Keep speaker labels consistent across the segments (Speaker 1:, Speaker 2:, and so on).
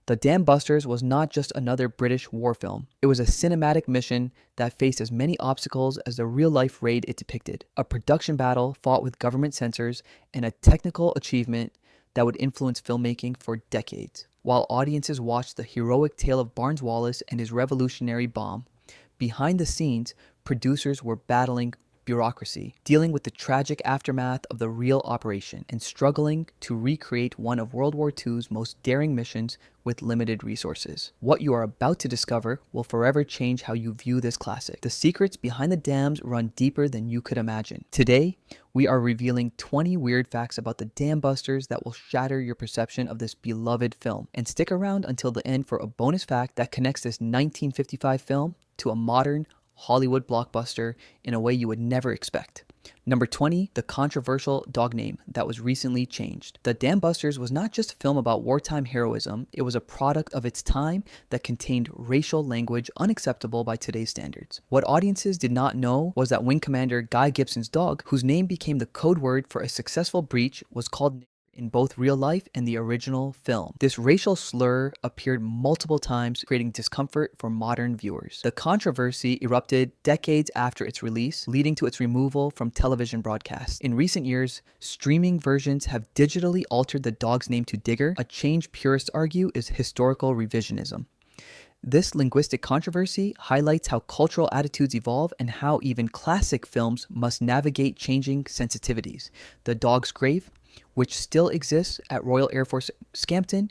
Speaker 1: The Dam Busters was not just another British war film. It was a cinematic mission that faced as many obstacles as the real-life raid it depicted. A production battle fought with government censors and a technical achievement that would influence filmmaking for decades. While audiences watched the heroic tale of Barnes Wallis and his revolutionary bomb, behind the scenes, producers were battling bureaucracy, dealing with the tragic aftermath of the real operation, and struggling to recreate one of World War II's most daring missions with limited resources. What you are about to discover will forever change how you view this classic. The secrets behind the dams run deeper than you could imagine. Today, we are revealing 20 weird facts about the Dam Busters that will shatter your perception of this beloved film. And stick around until the end for a bonus fact that connects this 1955 film to a modern Hollywood blockbuster in a way you would never expect. Number 20, the controversial dog name that was recently changed. The Dam Busters was not just a film about wartime heroism, it was a product of its time that contained racial language unacceptable by today's standards. What audiences did not know was that Wing Commander Guy Gibson's dog, whose name became the code word for a successful breach, was called in both real life and the original film. This racial slur appeared multiple times, creating discomfort for modern viewers. The controversy erupted decades after its release, leading to its removal from television broadcasts. In recent years, streaming versions have digitally altered the dog's name to Digger, a change purists argue is historical revisionism. This linguistic controversy highlights how cultural attitudes evolve and how even classic films must navigate changing sensitivities. The Dog's Grave, which still exists at Royal Air Force Scampton,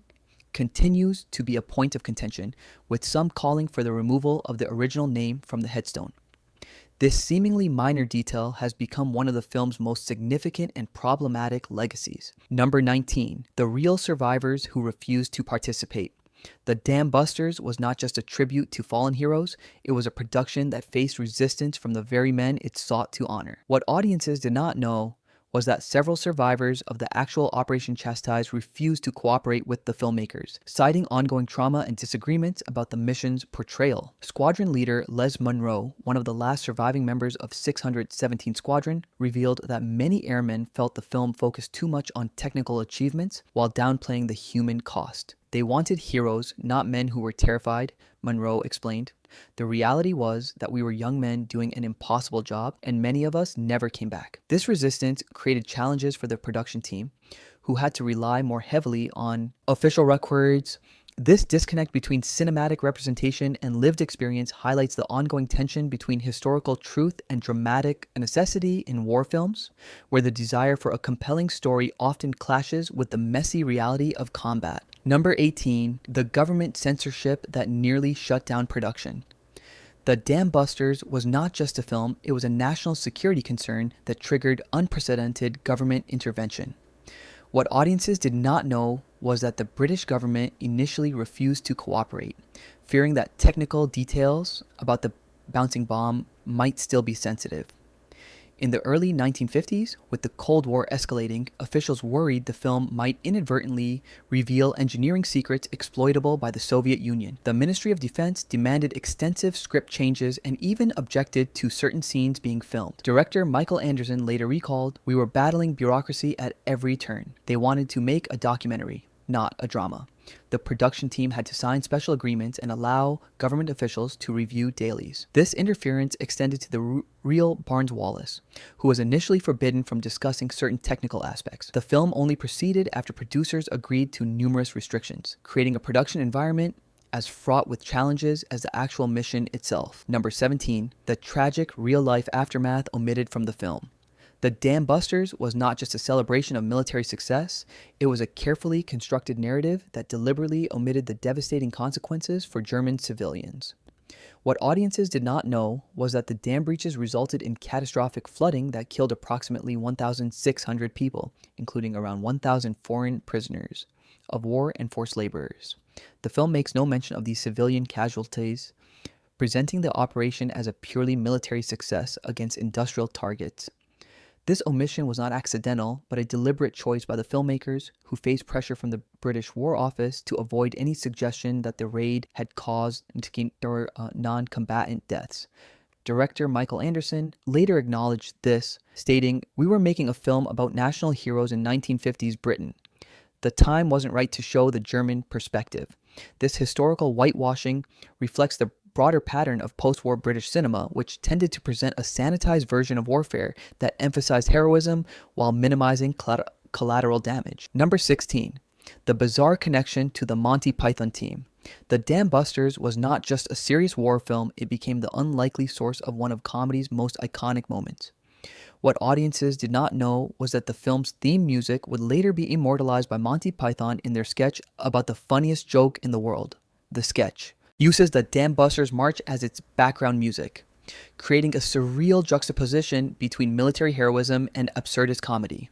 Speaker 1: continues to be a point of contention, with some calling for the removal of the original name from the headstone. This seemingly minor detail has become one of the film's most significant and problematic legacies. Number 19, the real survivors who refused to participate. The Dam Busters was not just a tribute to fallen heroes, it was a production that faced resistance from the very men it sought to honor. What audiences did not know was that several survivors of the actual Operation Chastise refused to cooperate with the filmmakers, citing ongoing trauma and disagreements about the mission's portrayal. Squadron leader Les Munro, one of the last surviving members of 617 Squadron, revealed that many airmen felt the film focused too much on technical achievements while downplaying the human cost. They wanted heroes, not men who were terrified, Munro explained. The reality was that we were young men doing an impossible job, and many of us never came back. This resistance created challenges for the production team, who had to rely more heavily on official records. This disconnect between cinematic representation and lived experience highlights the ongoing tension between historical truth and dramatic necessity in war films, where the desire for a compelling story often clashes with the messy reality of combat. Number 18, the government censorship that nearly shut down production. The Dam Busters was not just a film, it was a national security concern that triggered unprecedented government intervention. What audiences did not know was that the British government initially refused to cooperate, fearing that technical details about the bouncing bomb might still be sensitive. In the early 1950s, with the Cold War escalating, officials worried the film might inadvertently reveal engineering secrets exploitable by the Soviet Union. The Ministry of Defense demanded extensive script changes and even objected to certain scenes being filmed. Director Michael Anderson later recalled, "We were battling bureaucracy at every turn. They wanted to make a documentary, not a drama." The production team had to sign special agreements and allow government officials to review dailies. This interference extended to the real Barnes Wallis, who was initially forbidden from discussing certain technical aspects. The film only proceeded after producers agreed to numerous restrictions, creating a production environment as fraught with challenges as the actual mission itself. Number 17, the tragic real-life aftermath omitted from the film. The Dam Busters was not just a celebration of military success, it was a carefully constructed narrative that deliberately omitted the devastating consequences for German civilians. What audiences did not know was that the dam breaches resulted in catastrophic flooding that killed approximately 1,600 people, including around 1,000 foreign prisoners of war and forced laborers. The film makes no mention of these civilian casualties, presenting the operation as a purely military success against industrial targets. This omission was not accidental, but a deliberate choice by the filmmakers, who faced pressure from the British War Office to avoid any suggestion that the raid had caused non-combatant deaths. Director Michael Anderson later acknowledged this, stating, "We were making a film about national heroes in 1950s Britain. The time wasn't right to show the German perspective. This historical whitewashing reflects the broader pattern of post-war British cinema, which tended to present a sanitized version of warfare that emphasized heroism while minimizing collateral damage. Number 16. The bizarre connection to the Monty Python team. The Dam Busters was not just a serious war film, it became the unlikely source of one of comedy's most iconic moments. What audiences did not know was that the film's theme music would later be immortalized by Monty Python in their sketch about the funniest joke in the world. The sketch uses the Dam Busters March as its background music, creating a surreal juxtaposition between military heroism and absurdist comedy.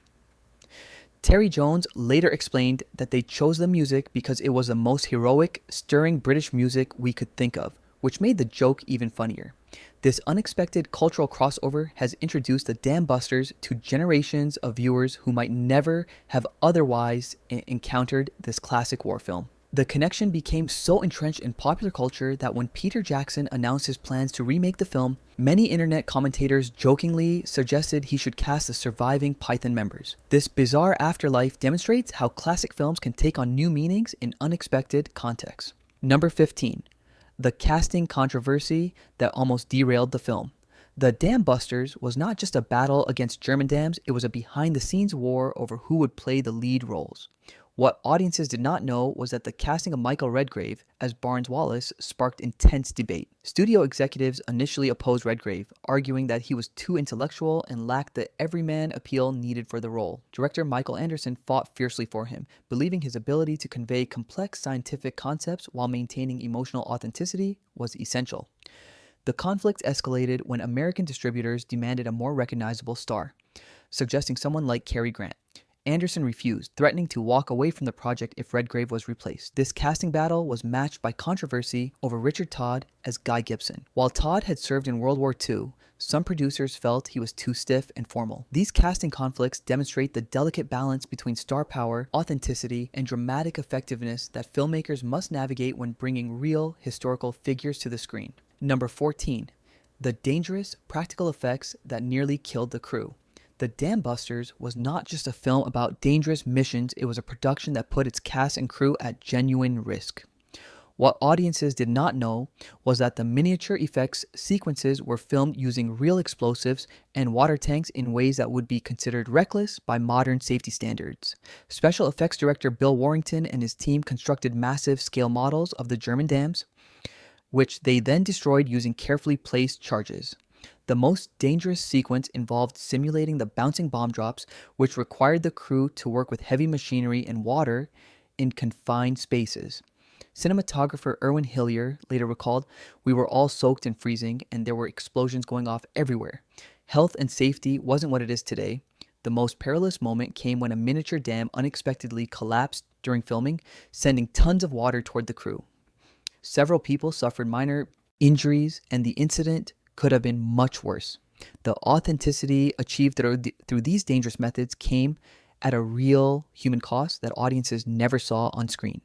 Speaker 1: Terry Jones later explained that they chose the music because it was the most heroic, stirring British music we could think of, which made the joke even funnier. This unexpected cultural crossover has introduced the Dam Busters to generations of viewers who might never have otherwise encountered this classic war film. The connection became so entrenched in popular culture that when Peter Jackson announced his plans to remake the film, many internet commentators jokingly suggested he should cast the surviving Python members. This bizarre afterlife demonstrates how classic films can take on new meanings in unexpected contexts. Number 15. The casting controversy that almost derailed the film. The Dam Busters was not just a battle against German dams, it was a behind-the-scenes war over who would play the lead roles. What audiences did not know was that the casting of Michael Redgrave as Barnes Wallis sparked intense debate. Studio executives initially opposed Redgrave, arguing that he was too intellectual and lacked the everyman appeal needed for the role. Director Michael Anderson fought fiercely for him, believing his ability to convey complex scientific concepts while maintaining emotional authenticity was essential. The conflict escalated when American distributors demanded a more recognizable star, suggesting someone like Cary Grant. Anderson refused, threatening to walk away from the project if Redgrave was replaced. This casting battle was matched by controversy over Richard Todd as Guy Gibson. While Todd had served in World War II, some producers felt he was too stiff and formal. These casting conflicts demonstrate the delicate balance between star power, authenticity, and dramatic effectiveness that filmmakers must navigate when bringing real historical figures to the screen. Number 14. The dangerous practical effects that nearly killed the crew. The Dam Busters was not just a film about dangerous missions, it was a production that put its cast and crew at genuine risk. What audiences did not know was that the miniature effects sequences were filmed using real explosives and water tanks in ways that would be considered reckless by modern safety standards. Special effects director Bill Warrington and his team constructed massive scale models of the German dams, which they then destroyed using carefully placed charges. The most dangerous sequence involved simulating the bouncing bomb drops, which required the crew to work with heavy machinery and water in confined spaces. Cinematographer Irwin Hillier later recalled, "We were all soaked and freezing, and there were explosions going off everywhere. Health and safety wasn't what it is today. The most perilous moment came when a miniature dam unexpectedly collapsed during filming, sending tons of water toward the crew. Several people suffered minor injuries, and the incident could have been much worse. The authenticity achieved through these dangerous methods came at a real human cost that audiences never saw on screen."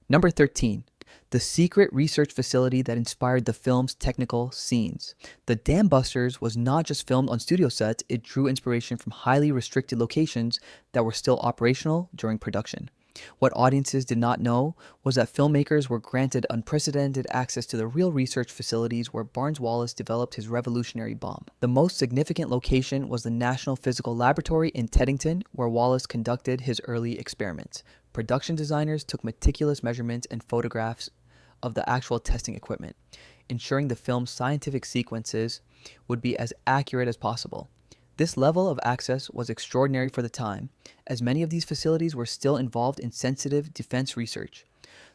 Speaker 1: Number 13. The secret research facility that inspired the film's technical scenes. The Dam Busters was not just filmed on studio sets, it drew inspiration from highly restricted locations that were still operational during production. What audiences did not know was that filmmakers were granted unprecedented access to the real research facilities where Barnes Wallis developed his revolutionary bomb. The most significant location was the National Physical Laboratory in Teddington, where Wallis conducted his early experiments. Production designers took meticulous measurements and photographs of the actual testing equipment, ensuring the film's scientific sequences would be as accurate as possible. This level of access was extraordinary for the time, as many of these facilities were still involved in sensitive defense research.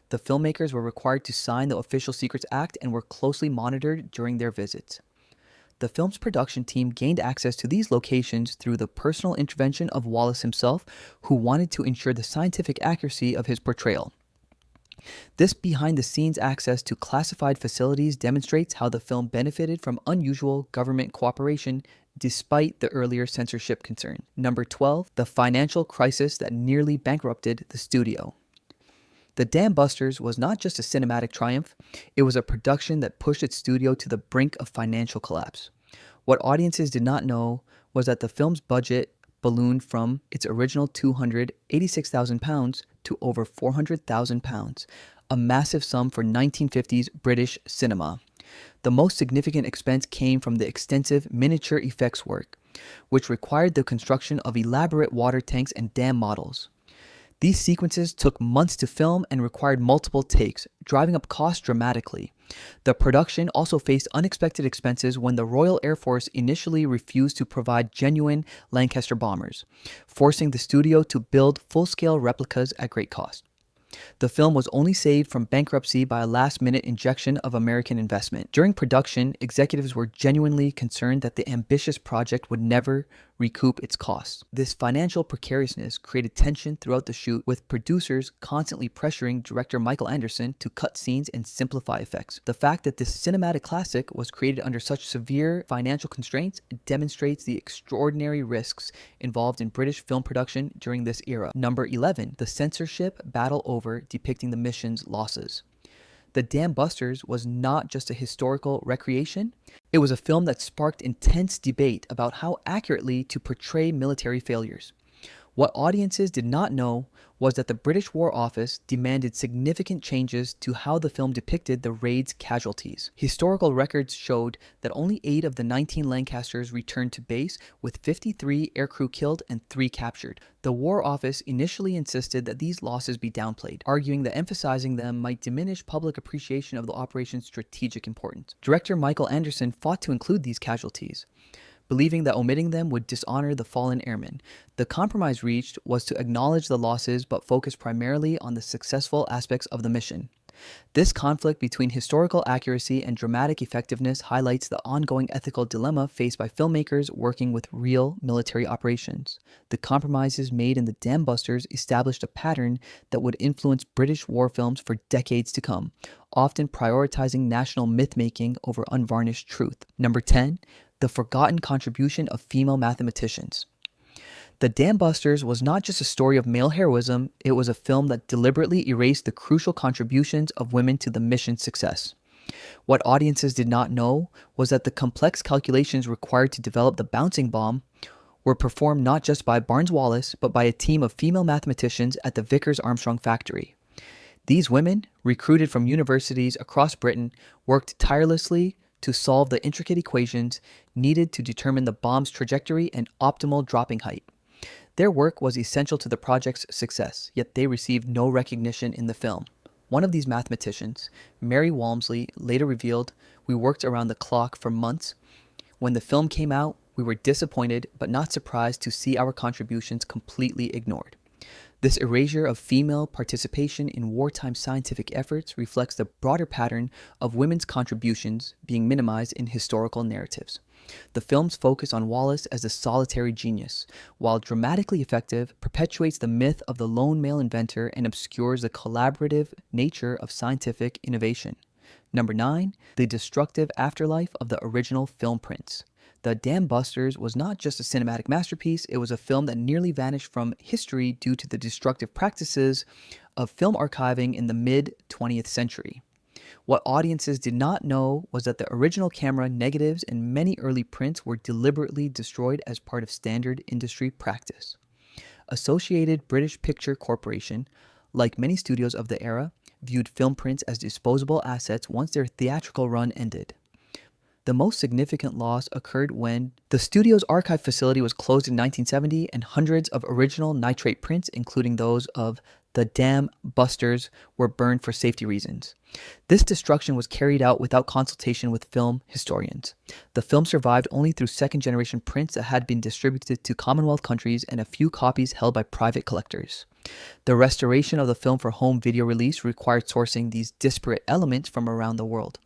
Speaker 1: The filmmakers were required to sign the Official Secrets Act and were closely monitored during their visits. The film's production team gained access to these locations through the personal intervention of Wallis himself, who wanted to ensure the scientific accuracy of his portrayal. This behind-the-scenes access to classified facilities demonstrates how the film benefited from unusual government cooperation despite the earlier censorship concern. Number 12, the financial crisis that nearly bankrupted the studio. The Dam Busters was not just a cinematic triumph, it was a production that pushed its studio to the brink of financial collapse. What audiences did not know was that the film's budget ballooned from its original £286,000 to over £400,000, a massive sum for 1950s British cinema. The most significant expense came from the extensive miniature effects work, which required the construction of elaborate water tanks and dam models. These sequences took months to film and required multiple takes, driving up costs dramatically. The production also faced unexpected expenses when the Royal Air Force initially refused to provide genuine Lancaster bombers, forcing the studio to build full-scale replicas at great cost. The film was only saved from bankruptcy by a last-minute injection of American investment. During production, executives were genuinely concerned that the ambitious project would never recoup its costs. This financial precariousness created tension throughout the shoot, with producers constantly pressuring director Michael Anderson to cut scenes and simplify effects. The fact that this cinematic classic was created under such severe financial constraints demonstrates the extraordinary risks involved in British film production during this era. Number 11, the censorship battle over depicting the mission's losses. The Dam Busters was not just a historical recreation, it was a film that sparked intense debate about how accurately to portray military failures. What audiences did not know was that the British War Office demanded significant changes to how the film depicted the raid's casualties. Historical records showed that only 8 of the 19 Lancasters returned to base, with 53 aircrew killed and 3 captured. The War Office initially insisted that these losses be downplayed, arguing that emphasizing them might diminish public appreciation of the operation's strategic importance. Director Michael Anderson fought to include these casualties, believing that omitting them would dishonor the fallen airmen. The compromise reached was to acknowledge the losses but focus primarily on the successful aspects of the mission. This conflict between historical accuracy and dramatic effectiveness highlights the ongoing ethical dilemma faced by filmmakers working with real military operations. The compromises made in the Dam Busters established a pattern that would influence British war films for decades to come, often prioritizing national myth-making over unvarnished truth. Number 10. The forgotten contribution of female mathematicians. The Dam Busters was not just a story of male heroism, it was a film that deliberately erased the crucial contributions of women to the mission's success. What audiences did not know was that the complex calculations required to develop the bouncing bomb were performed not just by Barnes-Wallis, but by a team of female mathematicians at the Vickers-Armstrong factory. These women, recruited from universities across Britain, worked tirelessly to solve the intricate equations needed to determine the bomb's trajectory and optimal dropping height. Their work was essential to the project's success, yet they received no recognition in the film. One of these mathematicians, Mary Walmsley, later revealed, "We worked around the clock for months. When the film came out, we were disappointed but not surprised to see our contributions completely ignored." This erasure of female participation in wartime scientific efforts reflects the broader pattern of women's contributions being minimized in historical narratives. The film's focus on Wallis as a solitary genius, while dramatically effective, perpetuates the myth of the lone male inventor and obscures the collaborative nature of scientific innovation. Number 9. The destructive afterlife of the original film prints. The Dam Busters was not just a cinematic masterpiece, it was a film that nearly vanished from history due to the destructive practices of film archiving in the mid-20th century. What audiences did not know was that the original camera negatives and many early prints were deliberately destroyed as part of standard industry practice. Associated British Picture Corporation, like many studios of the era, viewed film prints as disposable assets once their theatrical run ended. The most significant loss occurred when the studio's archive facility was closed in 1970 and hundreds of original nitrate prints, including those of the Dam Busters, were burned for safety reasons. This destruction was carried out without consultation with film historians. The film survived only through second-generation prints that had been distributed to Commonwealth countries and a few copies held by private collectors. The restoration of the film for home video release required sourcing these disparate elements from around the world.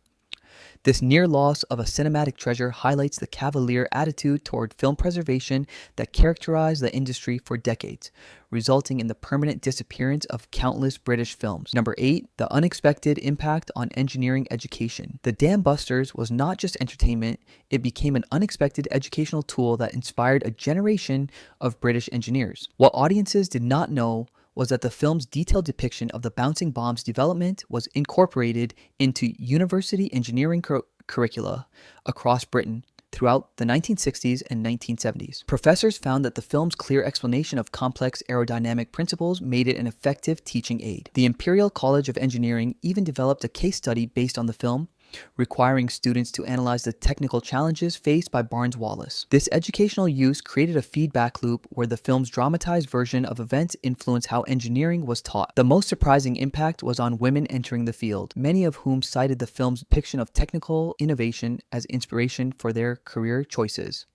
Speaker 1: This near loss of a cinematic treasure highlights the cavalier attitude toward film preservation that characterized the industry for decades, resulting in the permanent disappearance of countless British films. Number 8, the unexpected impact on engineering education. The Dam Busters was not just entertainment, it became an unexpected educational tool that inspired a generation of British engineers. What audiences did not know was that the film's detailed depiction of the bouncing bomb's development was incorporated into university engineering curricula across Britain throughout the 1960s and 1970s. Professors found that the film's clear explanation of complex aerodynamic principles made it an effective teaching aid. The Imperial College of Engineering even developed a case study based on the film, requiring students to analyze the technical challenges faced by Barnes-Wallis. This educational use created a feedback loop where the film's dramatized version of events influenced how engineering was taught. The most surprising impact was on women entering the field, many of whom cited the film's depiction of technical innovation as inspiration for their career choices.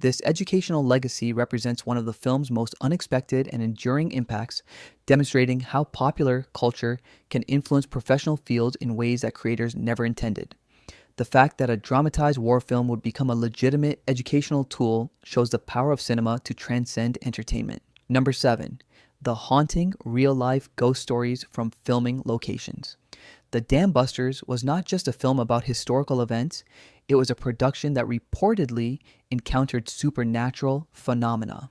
Speaker 1: This educational legacy represents one of the film's most unexpected and enduring impacts, demonstrating how popular culture can influence professional fields in ways that creators never intended. The fact that a dramatized war film would become a legitimate educational tool shows the power of cinema to transcend entertainment. Number 7. The haunting, real-life ghost stories from filming locations. The Dam Busters was not just a film about historical events, it was a production that reportedly encountered supernatural phenomena.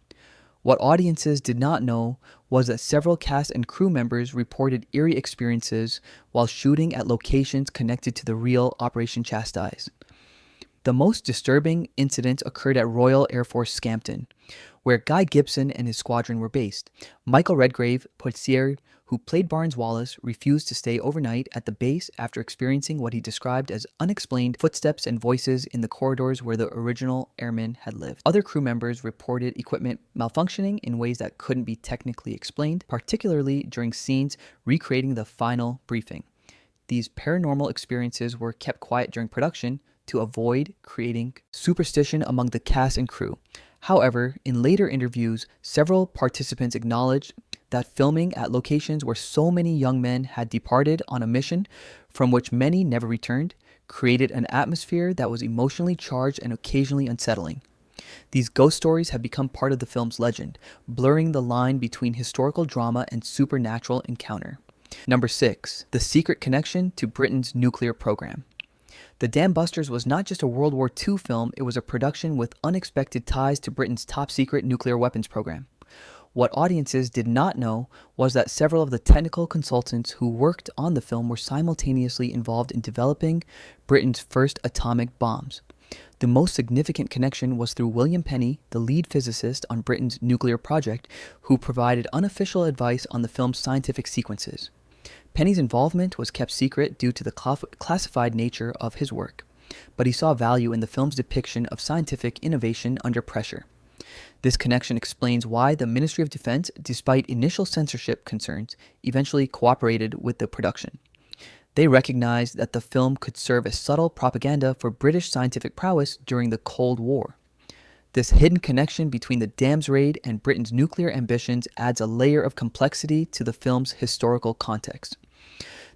Speaker 1: What audiences did not know was that several cast and crew members reported eerie experiences while shooting at locations connected to the real Operation Chastise. The most disturbing incident occurred at Royal Air Force Scampton, where Guy Gibson and his squadron were based. Michael Redgrave, Poitier, who played Barnes-Wallis, refused to stay overnight at the base after experiencing what he described as unexplained footsteps and voices in the corridors where the original airmen had lived. Other crew members reported equipment malfunctioning in ways that couldn't be technically explained, particularly during scenes recreating the final briefing. These paranormal experiences were kept quiet during production to avoid creating superstition among the cast and crew. However, in later interviews, several participants acknowledged that filming at locations where so many young men had departed on a mission from which many never returned created an atmosphere that was emotionally charged and occasionally unsettling. These ghost stories have become part of the film's legend, blurring the line between historical drama and supernatural encounter. Number 6. The secret connection to Britain's nuclear program. The Dam Busters was not just a World War II film, it was a production with unexpected ties to Britain's top-secret nuclear weapons program. What audiences did not know was that several of the technical consultants who worked on the film were simultaneously involved in developing Britain's first atomic bombs. The most significant connection was through William Penny, the lead physicist on Britain's nuclear project, who provided unofficial advice on the film's scientific sequences. Penny's involvement was kept secret due to the classified nature of his work, but he saw value in the film's depiction of scientific innovation under pressure. This connection explains why the Ministry of Defense, despite initial censorship concerns, eventually cooperated with the production. They recognized that the film could serve as subtle propaganda for British scientific prowess during the Cold War. This hidden connection between the Dam's raid and Britain's nuclear ambitions adds a layer of complexity to the film's historical context.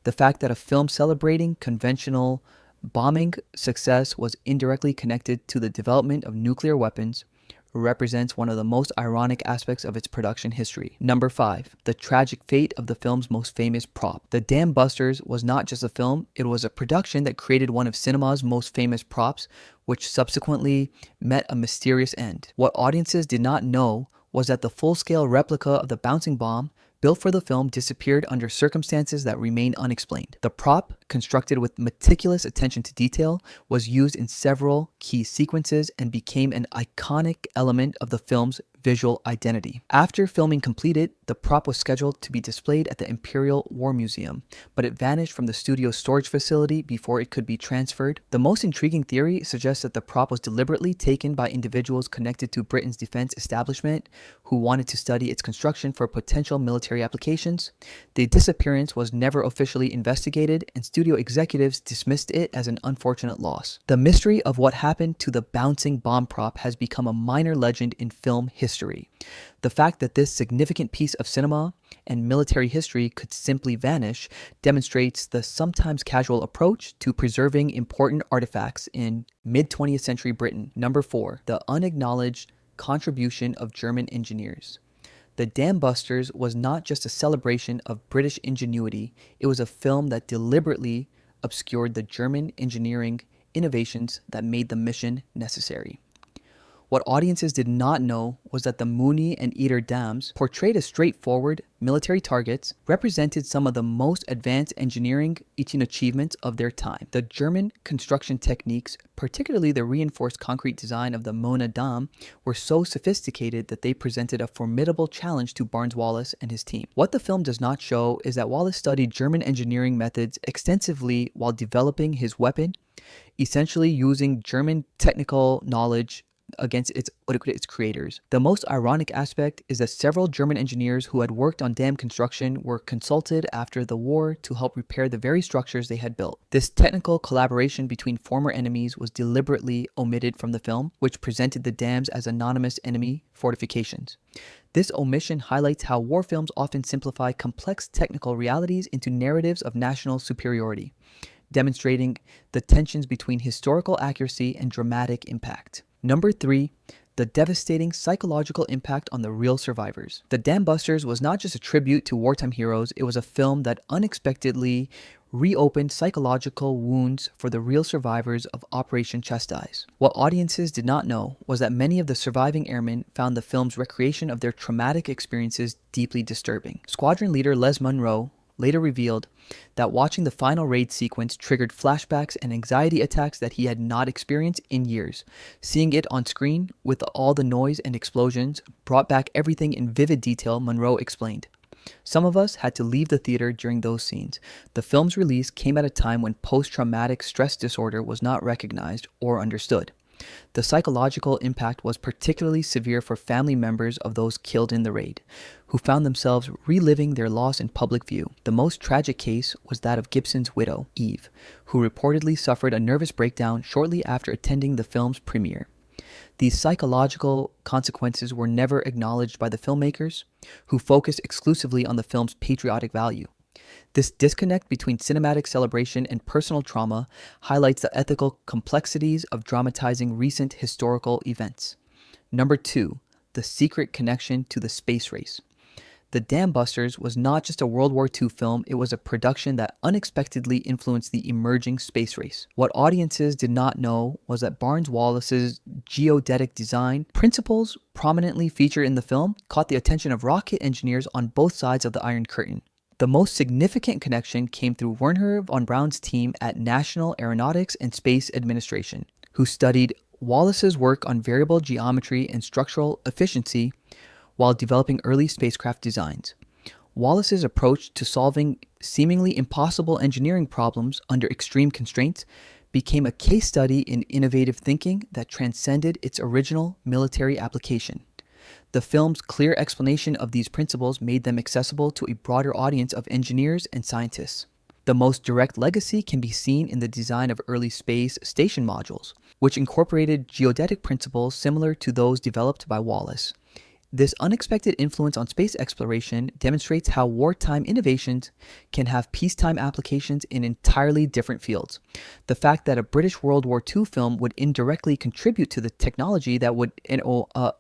Speaker 1: The fact that a film celebrating conventional bombing success was indirectly connected to the development of nuclear weapons represents one of the most ironic aspects of its production history. Number 5. The tragic fate of the film's most famous prop. The Dam Busters was not just a film, it was a production that created one of cinema's most famous props, which subsequently met a mysterious end. What audiences did not know was that the full-scale replica of the bouncing bomb built for the film disappeared under circumstances that remain unexplained. The prop, constructed with meticulous attention to detail, was used in several key sequences and became an iconic element of the film's visual identity. After filming completed, the prop was scheduled to be displayed at the Imperial War Museum, but it vanished from the studio's storage facility before it could be transferred. The most intriguing theory suggests that the prop was deliberately taken by individuals connected to Britain's defense establishment who wanted to study its construction for potential military applications. The disappearance was never officially investigated, and studio executives dismissed it as an unfortunate loss. The mystery of what happened to the bouncing bomb prop has become a minor legend in film history. The fact that this significant piece of cinema and military history could simply vanish demonstrates the sometimes casual approach to preserving important artifacts in mid-20th century Britain. Number 4. The unacknowledged contribution of German engineers. The Dam Busters was not just a celebration of British ingenuity, it was a film that deliberately obscured the German engineering innovations that made the mission necessary. What audiences did not know was that the Mooney and Eder dams, portrayed as straightforward military targets, represented some of the most advanced engineering achievements of their time. The German construction techniques, particularly the reinforced concrete design of the Mona Dam, were so sophisticated that they presented a formidable challenge to Barnes Wallis and his team. What the film does not show is that Wallis studied German engineering methods extensively while developing his weapon, essentially using German technical knowledge against its creators. The most ironic aspect is that several German engineers who had worked on dam construction were consulted after the war to help repair the very structures they had built. This technical collaboration between former enemies was deliberately omitted from the film, which presented the dams as anonymous enemy fortifications. This omission highlights how war films often simplify complex technical realities into narratives of national superiority, demonstrating the tensions between historical accuracy and dramatic impact. Number 3, the devastating psychological impact on the real survivors. The Dam Busters was not just a tribute to wartime heroes, it was a film that unexpectedly reopened psychological wounds for the real survivors of Operation Chastise. What audiences did not know was that many of the surviving airmen found the film's recreation of their traumatic experiences deeply disturbing. Squadron leader Les Munro later revealed that watching the final raid sequence triggered flashbacks and anxiety attacks that he had not experienced in years. Seeing it on screen with all the noise and explosions brought back everything in vivid detail, Munro explained. Some of us had to leave the theater during those scenes. The film's release came at a time when post-traumatic stress disorder was not recognized or understood. The psychological impact was particularly severe for family members of those killed in the raid, who found themselves reliving their loss in public view. The most tragic case was that of Gibson's widow, Eve, who reportedly suffered a nervous breakdown shortly after attending the film's premiere. These psychological consequences were never acknowledged by the filmmakers, who focused exclusively on the film's patriotic value. This disconnect between cinematic celebration and personal trauma highlights the ethical complexities of dramatizing recent historical events. Number 2, the secret connection to the space race. The Dam Busters was not just a World War II film, it was a production that unexpectedly influenced the emerging space race. What audiences did not know was that Barnes Wallis's geodetic design principles, prominently featured in the film, caught the attention of rocket engineers on both sides of the Iron Curtain. The most significant connection came through Wernher von Braun's team at National Aeronautics and Space Administration, who studied Wallis's work on variable geometry and structural efficiency while developing early spacecraft designs. Wallis's approach to solving seemingly impossible engineering problems under extreme constraints became a case study in innovative thinking that transcended its original military application. The film's clear explanation of these principles made them accessible to a broader audience of engineers and scientists. The most direct legacy can be seen in the design of early space station modules, which incorporated geodetic principles similar to those developed by Wallis. This unexpected influence on space exploration demonstrates how wartime innovations can have peacetime applications in entirely different fields. The fact that a British World War II film would indirectly contribute to the technology that would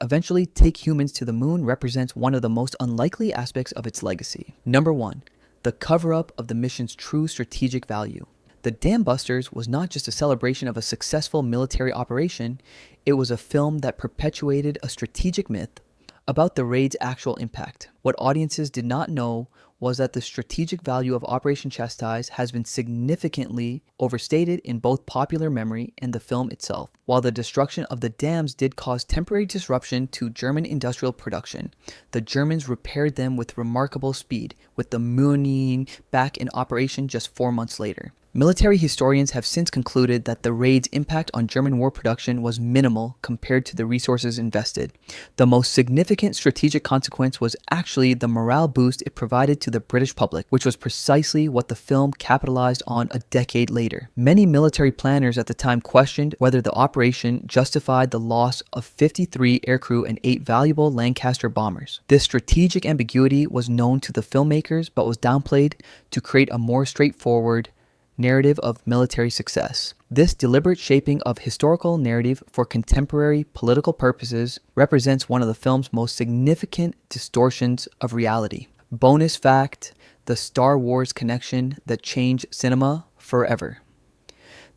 Speaker 1: eventually take humans to the moon represents one of the most unlikely aspects of its legacy. Number 1, the cover-up of the mission's true strategic value. The Dam Busters was not just a celebration of a successful military operation, it was a film that perpetuated a strategic myth about the raid's actual impact. What audiences did not know was that the strategic value of Operation Chastise has been significantly overstated in both popular memory and the film itself. While the destruction of the dams did cause temporary disruption to German industrial production, the Germans repaired them with remarkable speed, with the Mooney back in operation just 4 months later. Military historians have since concluded that the raid's impact on German war production was minimal compared to the resources invested. The most significant strategic consequence was actually the morale boost it provided to the British public, which was precisely what the film capitalized on a decade later. Many military planners at the time questioned whether the operation justified the loss of 53 aircrew and 8 valuable Lancaster bombers. This strategic ambiguity was known to the filmmakers but was downplayed to create a more straightforward narrative of military success. This deliberate shaping of historical narrative for contemporary political purposes represents one of the film's most significant distortions of reality. Bonus fact, the Star Wars connection that changed cinema forever.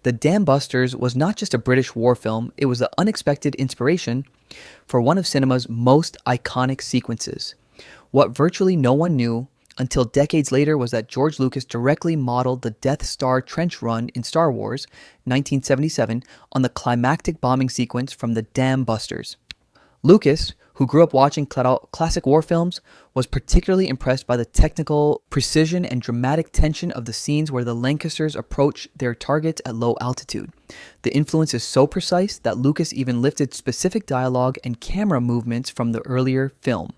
Speaker 1: The Dam Busters was not just a British war film, it was the unexpected inspiration for one of cinema's most iconic sequences. What virtually no one knew until decades later was that George Lucas directly modeled the Death Star trench run in Star Wars 1977 on the climactic bombing sequence from the Dam Busters. Lucas, who grew up watching classic war films, was particularly impressed by the technical precision and dramatic tension of the scenes where the Lancasters approach their targets at low altitude. The influence is so precise that Lucas even lifted specific dialogue and camera movements from the earlier film.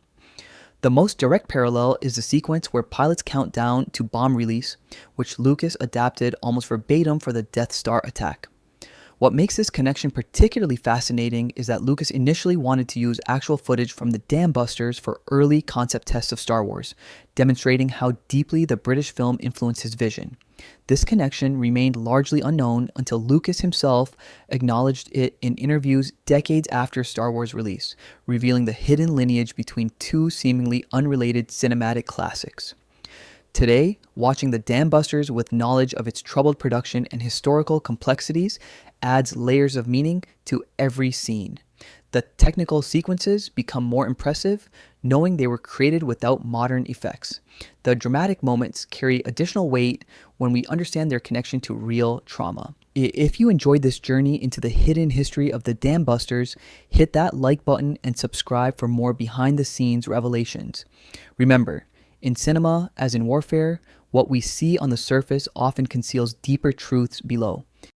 Speaker 1: The most direct parallel is the sequence where pilots count down to bomb release, which Lucas adapted almost verbatim for the Death Star attack. What makes this connection particularly fascinating is that Lucas initially wanted to use actual footage from the Dam Busters for early concept tests of Star Wars, demonstrating how deeply the British film influenced his vision. This connection remained largely unknown until Lucas himself acknowledged it in interviews decades after Star Wars' release, revealing the hidden lineage between two seemingly unrelated cinematic classics. Today, watching the Dam Busters with knowledge of its troubled production and historical complexities adds layers of meaning to every scene. The technical sequences become more impressive, knowing they were created without modern effects. The dramatic moments carry additional weight when we understand their connection to real trauma. If you enjoyed this journey into the hidden history of the Dam Busters, hit that like button and subscribe for more behind-the-scenes revelations. Remember, in cinema, as in warfare, what we see on the surface often conceals deeper truths below.